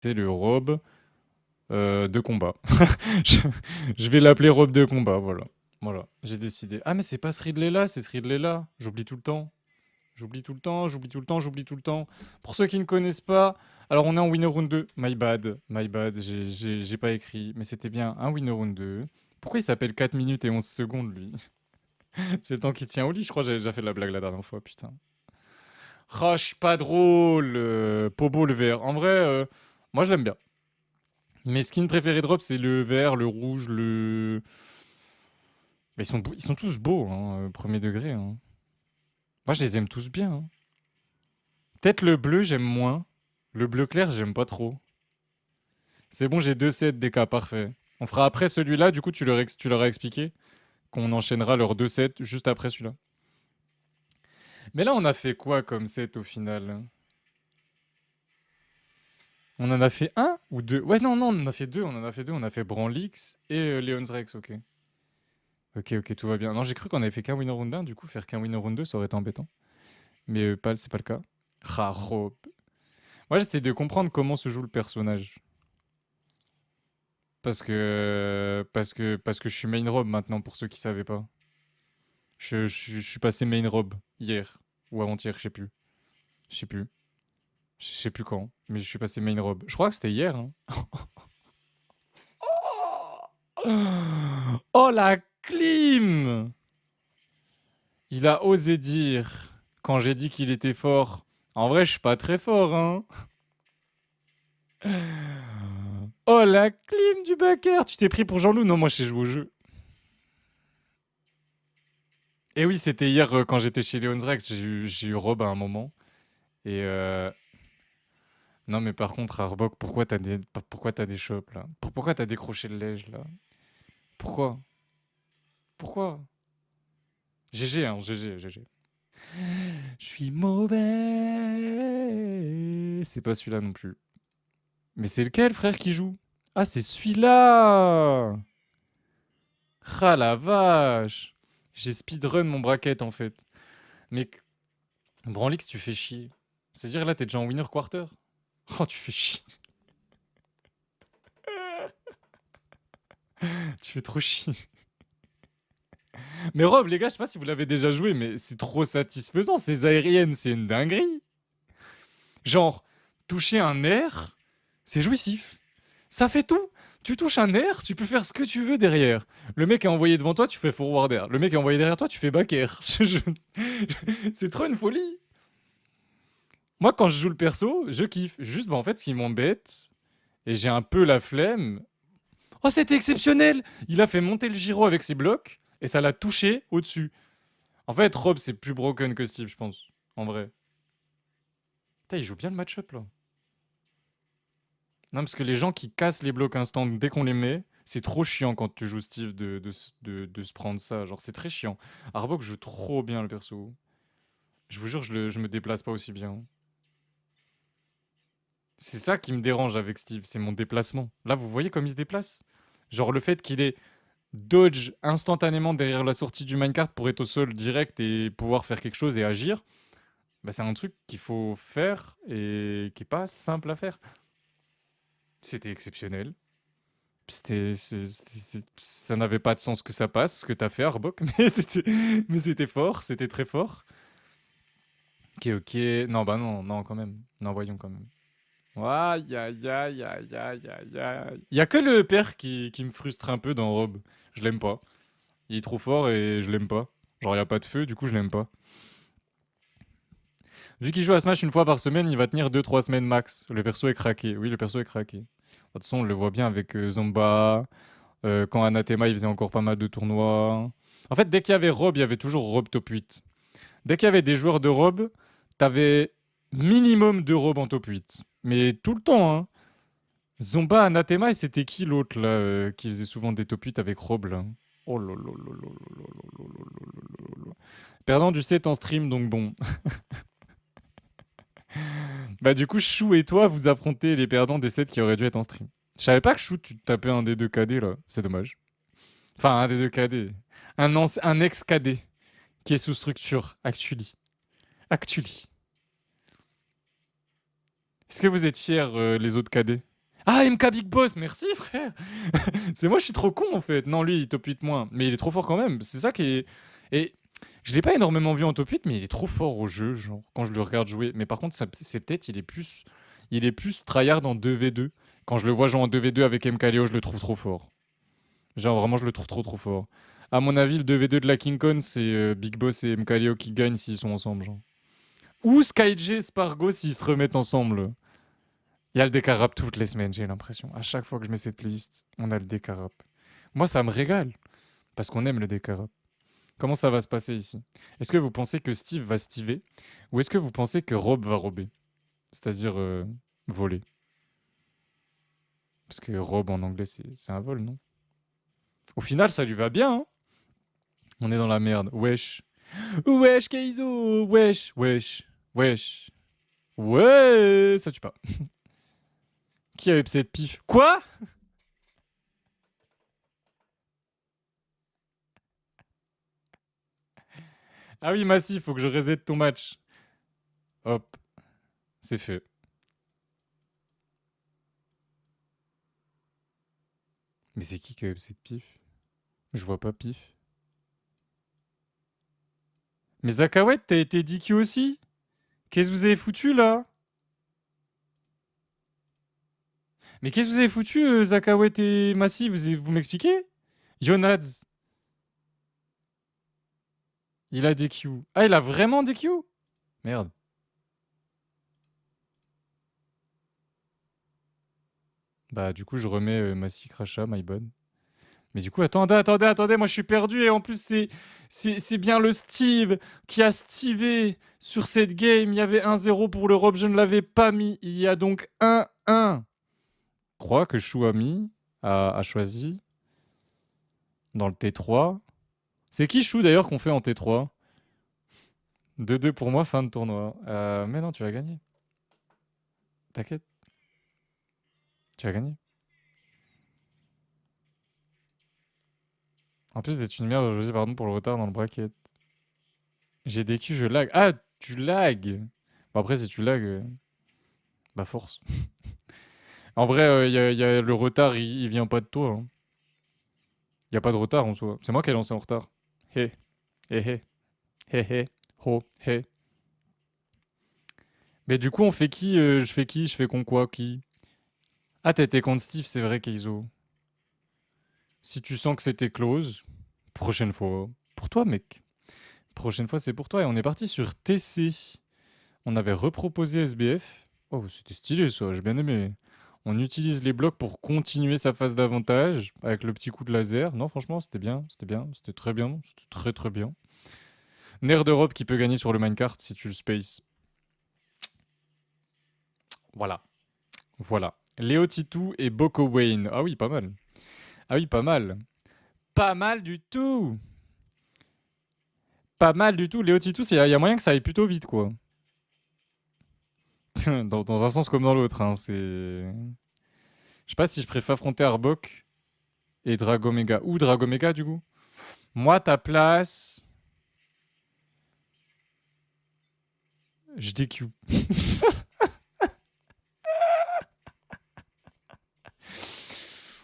C'est le robe de combat. je, je vais l'appeler robe de combat, voilà. Voilà, j'ai décidé. Ah, mais c'est pas ce Ridley-là, c'est ce Ridley-là. J'oublie tout le temps. J'oublie tout le temps, j'oublie tout le temps, j'oublie tout le temps. Pour ceux qui ne connaissent pas, alors on est en Winner Round 2. My bad, j'ai pas écrit. Mais c'était bien un Winner Round 2. Pourquoi il s'appelle 4 minutes et 11 secondes, lui? C'est le temps qui tient au lit, je crois que j'avais déjà fait la blague la dernière fois, putain. Oh, je suis pas drôle. Pobo le vert. En vrai, moi je l'aime bien. Mes skins préférés drop, c'est le vert, le rouge, le. Mais ils sont tous beaux, hein, premier degré, hein. Moi, je les aime tous bien, hein. Peut-être le bleu, j'aime moins. Le bleu clair, j'aime pas trop. C'est bon, j'ai 2 sets DK, parfait. On fera après celui-là, du coup, tu leur as expliqué qu'on enchaînera leurs 2 sets juste après celui-là. Mais là, on a fait quoi comme set au final? On en a fait un ou deux? Ouais, non, on en a fait deux, on en a fait deux. On a fait Branlix et Leon's Rex, ok. Ok, ok, tout va bien. Non, j'ai cru qu'on avait fait qu'un winner round 1, du coup, faire qu'un winner round 2, ça aurait été embêtant. Mais c'est pas le cas. Ah, Rob. Moi, j'essaie de comprendre comment se joue le personnage. Parce que je suis main Rob maintenant, pour ceux qui savaient pas. Je suis passé main Rob hier. Ou avant-hier, je sais plus. Je sais plus. Je sais plus quand. Mais je suis passé main Rob. Je crois que c'était hier, hein. Oh la clim! Il a osé dire, quand j'ai dit qu'il était fort. En vrai, je suis pas très fort, hein. Oh la clim du backer! Tu t'es pris pour Jean-Loup? Non, moi je sais jouer au jeu. Et oui, c'était hier quand j'étais chez Leon's Rex. J'ai eu Rob à un moment. Et non, mais par contre, Arbok, pourquoi t'as des shops là? Pourquoi t'as décroché le lège là? Pourquoi? Pourquoi? GG, hein, GG, GG. Je suis mauvais. C'est pas celui-là non plus. Mais c'est lequel, frère, qui joue? Ah, c'est celui-là! Ah la vache! J'ai speedrun mon bracket en fait. Mais Branlix, tu fais chier. C'est-à-dire là, t'es déjà en winner quarter? Oh, tu fais chier. Tu fais trop chier. Mais Rob, les gars, je sais pas si vous l'avez déjà joué, mais c'est trop satisfaisant. Ces aériennes, c'est une dinguerie. Genre, toucher un air, c'est jouissif. Ça fait tout. Tu touches un air, tu peux faire ce que tu veux derrière. Le mec est envoyé devant toi, tu fais forward air. Le mec est envoyé derrière toi, tu fais back air. C'est trop une folie. Moi, quand je joue le perso, je kiffe. Juste, bah, en fait, ce qui m'embête, et j'ai un peu la flemme. Oh, c'était exceptionnel! Il a fait monter le gyro avec ses blocs, et ça l'a touché au-dessus. En fait, Rob, c'est plus broken que Steve, je pense. En vrai. Putain, il joue bien le match-up, là. Non, parce que les gens qui cassent les blocs instant dès qu'on les met, c'est trop chiant quand tu joues Steve de se prendre ça. Genre, c'est très chiant. Arbok joue trop bien le perso. Je vous jure, je me déplace pas aussi bien. C'est ça qui me dérange avec Steve, c'est mon déplacement. Là, vous voyez comme il se déplace? Genre, le fait qu'il ait dodge instantanément derrière la sortie du minecart pour être au sol direct et pouvoir faire quelque chose et agir, bah, c'est un truc qu'il faut faire et qui est pas simple à faire. C'était exceptionnel. Ça n'avait pas de sens que ça passe, ce que t'as fait, Arbok, mais c'était fort, c'était très fort. Ok, ok. Non, bah non, non, quand même. Non, voyons quand même. Aïe, aïe, aïe, aïe, aïe, aïe, aïe. Il y a que le père qui me frustre un peu dans Rob. Je l'aime pas. Il est trop fort et je l'aime pas. Genre, il y a pas de feu, du coup, je l'aime pas. Vu qu'il joue à Smash une fois par semaine, il va tenir 2 3 semaines max. Le perso est craqué. Oui, le perso est craqué. De toute façon, on le voit bien avec Zomba. Quand Anathema, il faisait encore pas mal de tournois. En fait, dès qu'il y avait Rob, il y avait toujours Rob top 8. Dès qu'il y avait des joueurs de Rob, t'avais minimum 2 Rob en top 8. Mais tout le temps, hein. Zomba, Anathema, et c'était qui l'autre là qui faisait souvent des top 8 avec Rob là? Oh là là là là là là là là là là là. Perdant du 7 en stream, donc bon. Bah du coup, Chou et toi, vous affrontez les perdants des 7 qui auraient dû être en stream. Je savais pas que Chou, tu te tapais un des deux KD là. C'est dommage. Enfin, un des deux KD. Un ex-KD qui est sous structure. Actually. Actually. Est-ce que vous êtes fiers, les autres KD? Ah, MK Big Boss, merci frère. C'est moi, je suis trop con en fait. Non, lui, il top 8 moins. Mais il est trop fort quand même. C'est ça qui est. Et je l'ai pas énormément vu en top 8, mais il est trop fort au jeu, genre, quand je le regarde jouer. Mais par contre, c'est peut-être, il est plus tryhard en 2v2. Quand je le vois jouer en 2v2 avec MKLeo, je le trouve trop fort. Genre, vraiment, je le trouve trop fort. À mon avis, le 2v2 de la King Con, c'est Big Boss et MKLeo qui gagnent s'ils sont ensemble, genre. Ou SkyJ et Spargo s'ils se remettent ensemble. Il y a le DK rap toutes les semaines, j'ai l'impression. À chaque fois que je mets cette playlist, on a le DK rap. Moi, ça me régale, parce qu'on aime le DK rap. Comment ça va se passer ici? Est-ce que vous pensez que Steve va stiver? Ou est-ce que vous pensez que Rob va rober? C'est-à-dire voler. Parce que Rob en anglais, c'est un vol, non? Au final, ça lui va bien, hein? On est dans la merde. Wesh. Wesh, Keizo! Wesh, wesh, wesh. Ouais, ça tue pas. Qui a upset pif? Quoi? Ah oui, Massif, faut que je reset ton match. Hop, c'est fait. Mais c'est qui a upset pif? Je vois pas pif. Mais Zakawet, t'as été DQ aussi? Qu'est-ce que vous avez foutu là? Mais qu'est-ce que vous avez foutu, Zakawet et Massif? Vous m'expliquez? Yonads, il a DQ. Ah, il a vraiment DQ? Merde. Bah, du coup, je remets Massif Crachat, my bad. Mais du coup, attendez, moi je suis perdu et en plus, c'est bien le Steve qui a stivé sur cette game. Il y avait 1-0 pour l'Europe, je ne l'avais pas mis. Il y a donc 1-1. Je crois que Chou a mis, a choisi dans le T3. C'est qui Chou d'ailleurs qu'on fait en T3? 2-2 pour moi, fin de tournoi. Mais non, tu vas gagner. T'inquiète, tu vas gagner. En plus d'être une merde, je dis pardon pour le retard dans le bracket. J'ai des culs, je lag. Ah, tu lag. Bon, après, si tu lag, bah force. En vrai, y a le retard, il vient pas de toi, hein. Y a pas de retard en soi. C'est moi qui ai lancé en retard. Hé, hé, hé, hé, hé, ho, hé. Mais du coup, on fait qui? Je fais qui? Je fais con quoi? Qui? Ah, t'as été contre Steve, c'est vrai, Keizo. Si tu sens que c'était close, prochaine fois. Pour toi, mec. Prochaine fois, c'est pour toi. Et on est parti sur TC. On avait reproposé SBF. Oh, c'était stylé ça, j'ai bien aimé. On utilise les blocs pour continuer sa phase d'avantage avec le petit coup de laser. Non, franchement, c'était bien, c'était très bien, c'était très très bien. Nerf d'Europe qui peut gagner sur le minecart si tu le space. Voilà, voilà. Léo Titou et Boko Wayne. Ah oui, pas mal. Ah oui, pas mal. Pas mal du tout. Pas mal du tout. Léo Titou, il y a moyen que ça aille plutôt vite, quoi. Dans un sens comme dans l'autre, hein, c'est... Je sais pas si je préfère affronter Arbok et Dragomega. Ou Dragomega, du coup. Moi, ta place... Je DQ.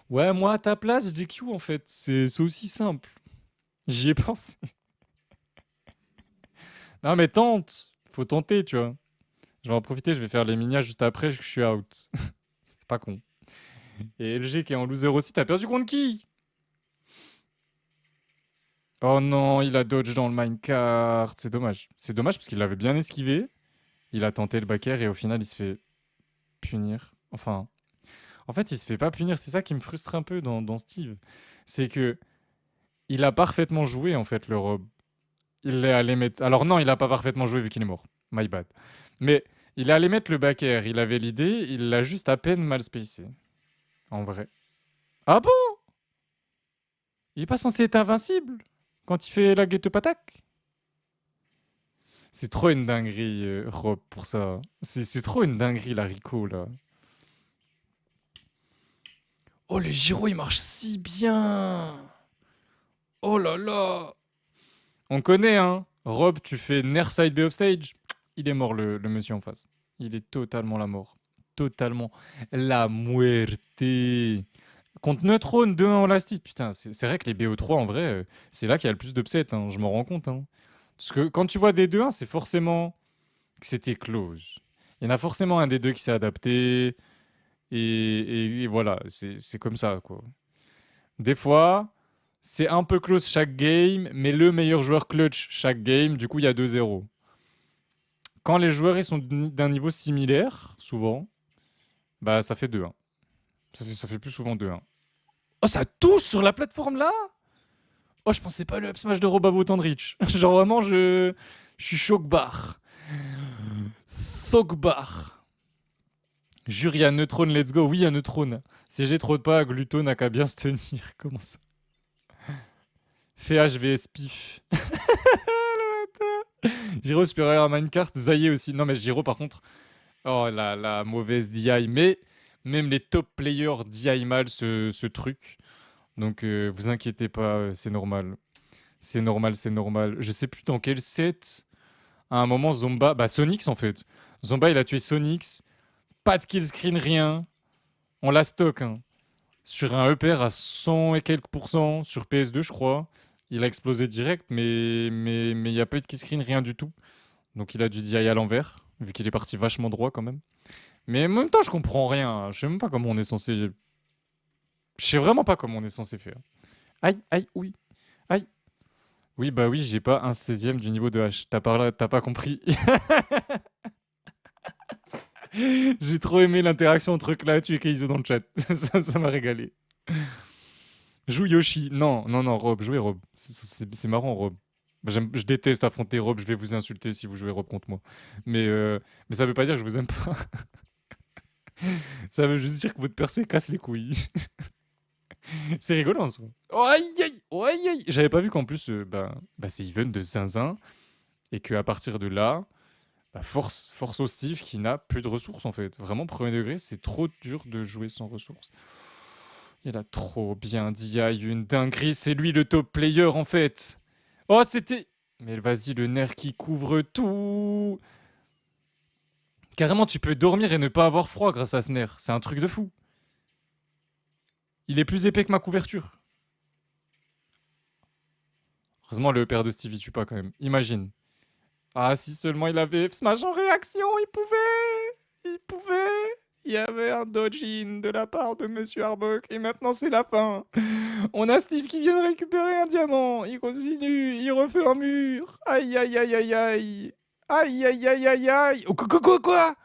Ouais, moi, à ta place, je DQ, en fait. C'est aussi simple. J'y ai pensé. Non, mais tente. Faut tenter, tu vois. Je vais en profiter, je vais faire les minias juste après, je suis out. C'est pas con. Et LG qui est en loser aussi, t'as perdu contre qui? Oh non, il a dodge dans le minecart. C'est dommage. C'est dommage parce qu'il l'avait bien esquivé. Il a tenté le back air et au final, il se fait punir. Enfin, en fait, il se fait pas punir. C'est ça qui me frustre un peu dans Steve. C'est que il a parfaitement joué, en fait, le rob. Il est allé mettre. Alors non, il a pas parfaitement joué vu qu'il est mort. My bad. Mais il est allé mettre le back air. Il avait l'idée, il l'a juste à peine mal spacé. En vrai. Ah bon? Il est pas censé être invincible quand il fait la get-up attack? C'est trop une dinguerie, Rob, pour ça. C'est trop une dinguerie, la Rico, là. Oh, le gyro, il marche si bien. Oh là là. On connaît, hein. Rob, tu fais Near Side B offstage. Il est mort, le monsieur en face. Il est totalement la mort. totalement. La muerte. Contre Neutrone, 2-1 en last hit. Putain, c'est vrai que les BO3, en vrai, c'est là qu'il y a le plus d'upset, hein, je m'en rends compte, hein. Parce que quand tu vois des 2-1, c'est forcément que c'était close. Il y en a forcément un des deux qui s'est adapté. Et voilà, c'est comme ça, quoi. Des fois, c'est un peu close chaque game, mais le meilleur joueur clutch chaque game, du coup, il y a 2-0. Quand les joueurs ils sont d'un niveau similaire, souvent, bah ça fait 2-1. Ça fait plus souvent 2-1. Oh, ça touche sur la plateforme là? Oh, je pensais pas le up smash de Rob autant de reach. Genre vraiment, je suis choc-bar. Choc-bar. Jure, il y a Neutrone, let's go. Oui, il y a Neutrone. Si j'ai trop de pas, Gluto n'a qu'à bien se tenir. Comment ça? Fait HVS pif. Giro supérieur à Minecart, Zaye aussi. Non, mais Giro, par contre, oh la mauvaise DI. Mais même les top players DI mal ce truc. Donc, vous inquiétez pas, c'est normal. C'est normal, c'est normal. Je sais plus dans quel set. À un moment, Zomba. Bah, Sonix en fait. Zomba, il a tué Sonix. Pas de kill screen, rien. On la stock, hein. Sur un EPR à 100 et quelques pourcents, sur PS2, je crois. Il a explosé direct, mais il n'y a pas eu de kill screen, rien du tout. Donc il a dû DI à l'envers, vu qu'il est parti vachement droit quand même. Mais en même temps, je comprends rien. Je sais même pas comment on est censé. Je sais vraiment pas comment on est censé faire. Aïe, aïe, oui. Aïe. Oui, bah oui, j'ai pas un 16e du niveau de H. T'as pas compris. J'ai trop aimé l'interaction entre Clatu et Keizo dans le chat. Ça m'a régalé. Joue Yoshi. Non, non, non, Rob, jouez Rob. C'est marrant, Rob. Je déteste affronter Rob, je vais vous insulter si vous jouez Rob contre moi. Mais ça veut pas dire que je vous aime pas. Ça veut juste dire que votre perso il casse les couilles. C'est rigolo en soi. Oh, aïe aïe, oh, aïe aïe. J'avais pas vu qu'en plus, c'est even de zinzin. Et qu'à partir de là, force au Steve qui n'a plus de ressources en fait. Vraiment, premier degré, c'est trop dur de jouer sans ressources. Il a trop bien dit, aïe, une dinguerie, c'est lui le top player en fait. Oh, c'était... Mais vas-y, le nerf qui couvre tout. Carrément, tu peux dormir et ne pas avoir froid grâce à ce nerf. C'est un truc de fou. Il est plus épais que ma couverture. Heureusement, le père de Stevie tue pas quand même. Imagine. Ah, si seulement il avait Smash en réaction, il pouvait. Il pouvait. Il y avait un dodge-in de la part de Monsieur Arbok et maintenant c'est la fin. On a Steve qui vient de récupérer un diamant. Il continue, il refait un mur. Aïe aïe aïe aïe aïe. Aïe aïe aïe aïe aïe. Oh, quoi?